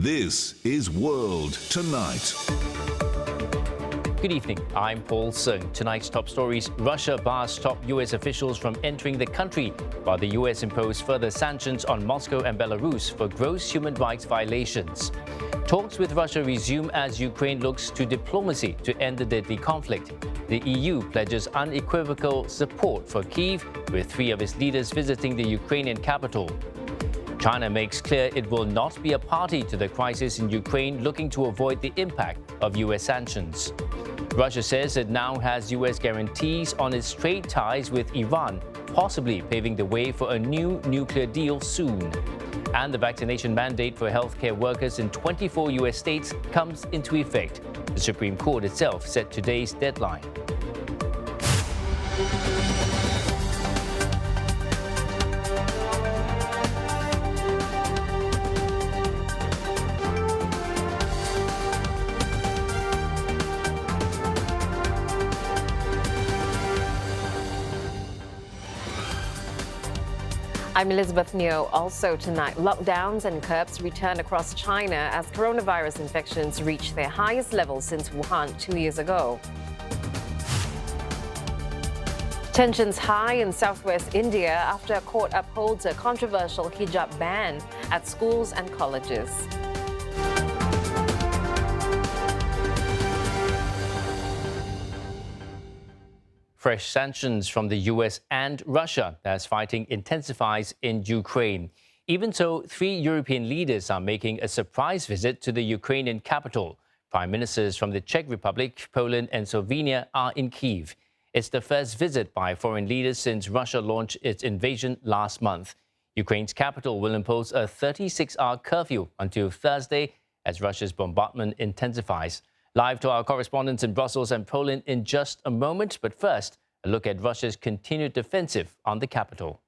This is World Tonight. Good evening, I'm Paul Sung. Tonight's top stories: Russia bars top US officials from entering the country, while the US imposed further sanctions on Moscow and Belarus for gross human rights violations. Talks with Russia resume as Ukraine looks to diplomacy to end the deadly conflict. The EU pledges unequivocal support for Kyiv, with 3 of its leaders visiting the Ukrainian capital. China makes clear it will not be a party to the crisis in Ukraine, looking to avoid the impact of US sanctions. Russia says it now has US guarantees on its trade ties with Iran, possibly paving the way for a new nuclear deal soon. And the vaccination mandate for healthcare workers in 24 US states comes into effect. The Supreme Court itself set today's deadline. I'm Elizabeth Neo. Also tonight, lockdowns and curbs return across China as coronavirus infections reach their highest level since Wuhan 2 years ago. Tensions high in southwest India after a court upholds a controversial hijab ban at schools and colleges. Fresh sanctions from the US and Russia as fighting intensifies in Ukraine. Even so, 3 European leaders are making a surprise visit to the Ukrainian capital. Prime ministers from the Czech Republic, Poland and Slovenia are in Kyiv. It's the first visit by foreign leaders since Russia launched its invasion last month. Ukraine's capital will impose a 36-hour curfew until Thursday as Russia's bombardment intensifies. Live to our correspondents in Brussels and Poland in just a moment. But first, a look at Russia's continued offensive on the capital.